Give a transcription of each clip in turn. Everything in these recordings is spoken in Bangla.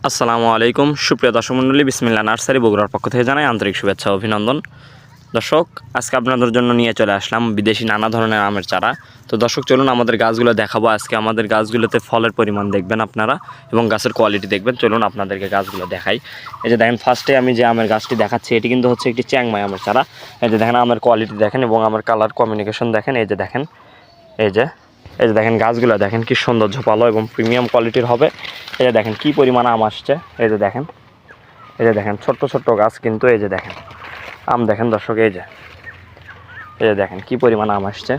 আসসালামু আলাইকুম সুপ্রিয় দর্শক মণ্ডলী, বিসমিল্লাহ নার্সারি বগুড়ার পক্ষ থেকে জানাই আন্তরিক শুভেচ্ছা অভিনন্দন। দর্শক, আজকে আপনাদের জন্য নিয়ে চলে আসলাম বিদেশি নানা ধরনের আমের চারা। তো দর্শক, চলুন আমাদের গাছগুলো দেখাবো। আজকে আমাদের গাছগুলোতে ফলের পরিমাণ দেখবেন আপনারা এবং গাছের কোয়ালিটি দেখবেন। চলুন আপনাদেরকে গাছগুলো দেখাই। এই যে দেখেন, ফার্স্টে আমি যে আমের গাছটি দেখাচ্ছি এটি কিন্তু হচ্ছে একটি চ্যাংমাই আমের চারা। এই যে দেখেন, আমের কোয়ালিটি দেখেন এবং আমার কালার কমিউনিকেশন দেখেন। এই যে দেখেন, এই যে দেখেন গাছগুলো দেখেন কি সুন্দর ঝোপালো এবং প্রিমিয়াম কোয়ালিটির হবে। এই যে দেখেন কি পরিমাণ আম আসছে। এই যে দেখেন ছোট্ট ছোট্ট গাছ, কিন্তু এই যে দেখেন আম দেখেন দর্শক। এই যে দেখেন কি পরিমাণ আম আসছে।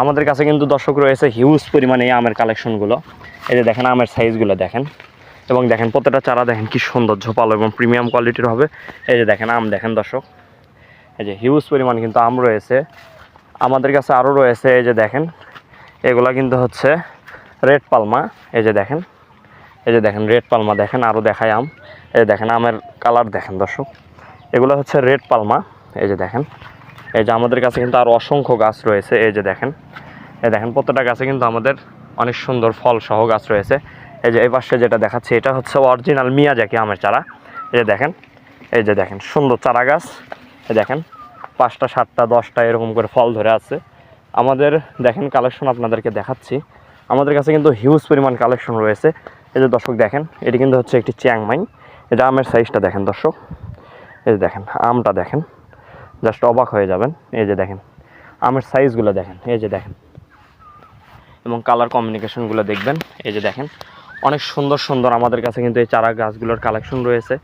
আমাদের কাছে কিন্তু দর্শক রয়েছে হিউজ পরিমাণে এই আমের কালেকশনগুলো। এই যে দেখেন আমের সাইজগুলো দেখেন এবং দেখেন প্রত্যেকটা চারা দেখেন কি সুন্দর ঝোপালো এবং প্রিমিয়াম কোয়ালিটির হবে। এই যে দেখেন আম দেখেন দর্শক, এই যে হিউজ পরিমাণ কিন্তু আম রয়েছে আমাদের কাছে। আরও রয়েছে, এই যে দেখেন এগুলা কিন্তু হচ্ছে রেড পালমা। এই যে দেখেন রেড পালমা দেখেন। আরও দেখায় আম। এই যে দেখেন আমের কালার দেখেন দর্শক, এগুলো হচ্ছে রেড পালমা। এই যে দেখেন, এই যে আমাদের কাছে কিন্তু আরও অসংখ্য গাছ রয়েছে। এই যে দেখেন প্রত্যেকটা গাছে কিন্তু আমাদের অনেক সুন্দর ফল সহ গাছ রয়েছে। এই যে এই পাশে যেটা দেখাচ্ছি এটা হচ্ছে অরিজিনাল মিয়াজাকি আমের চারা। এই যে দেখেন সুন্দর চারা গাছ। এই দেখেন 5টা 7টা 10টা এরকম করে ফল ধরে আছে। আমাদের দেখেন কালেকশন আপনাদেরকে দেখাচ্ছি। আমাদের কাছে কিন্তু হিউজ পরিমাণ কালেকশন রয়েছে। এই যে দর্শক দেখেন, এটি কিন্তু হচ্ছে একটি চ্যাংমাই। এটা আমের সাইজটা দেখেন দর্শক। এই যে দেখেন আমটা দেখেন, জাস্ট অবাক হয়ে যাবেন। এই যে দেখেন আমের সাইজগুলো দেখেন। এই যে দেখেন এবং কালার কমিউনিকেশনগুলো দেখবেন। এই যে দেখেন অনেক সুন্দর সুন্দর আমাদের কাছে কিন্তু এই চারা গাছগুলোর কালেকশন রয়েছে।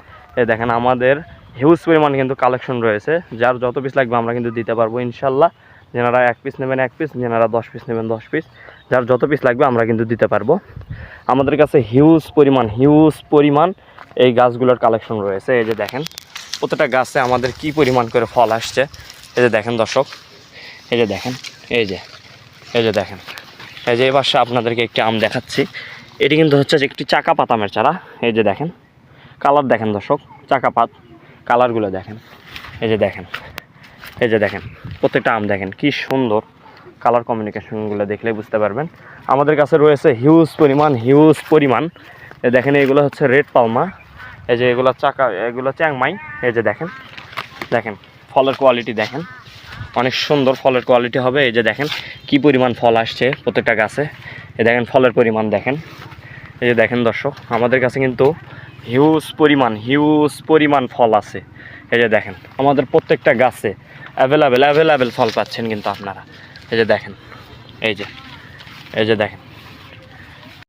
এই দেখেন আমাদের হিউজ পরিমাণ কিন্তু কালেকশন রয়েছে। যার যত পিস লাগবে আমরা কিন্তু দিতে পারবো ইনশাল্লাহ। যেনারা 1 পিস নেবেন 1 পিস, যেনারা 10 পিস নেবেন 10 পিস, যার যত পিস লাগবে আমরা কিন্তু দিতে পারবো। আমাদের কাছে হিউজ পরিমাণ এই গাছগুলোর কালেকশন রয়েছে। এই যে দেখেন প্রত্যেকটা গাছে আমাদের কি পরিমাণ করে ফল আসছে। এই যে দেখেন দর্শক, এই যে দেখেন, এই যে দেখেন, এই যে এবার আপনাদেরকে একটি আম দেখাচ্ছি। এটি কিন্তু হচ্ছে একটি চাকাপাত আমের চারা। এই যে দেখেন কালার দেখেন দর্শক, চাকাপাত কালারগুলো দেখেন। এই যে দেখেন প্রত্যেকটা আম দেখেন কি সুন্দর। কালার কমিউনিকেশনগুলো দেখলে বুঝতে পারবেন। আমাদের কাছে রয়েছে হিউজ পরিমাণ। দেখেন এগুলো হচ্ছে রেড পালমা। এই যে এগুলো চ্যাংমাই। এই যে দেখেন ফলের কোয়ালিটি দেখেন, অনেক সুন্দর ফলের কোয়ালিটি হবে। এই যে দেখেন কি পরিমাণ ফল আসছে প্রত্যেকটা গাছে। এই দেখেন ফলের পরিমাণ দেখেন। এই যে দেখেন দর্শক, আমাদের কাছে কিন্তু হিউজ পরিমাণ ফল আছে। এই যে দেখেন আমাদের প্রত্যেকটা গাছে অ্যাভেলেবেল ফল পাচ্ছেন কিন্তু আপনারা। এই যে দেখেন, এই যে দেখেন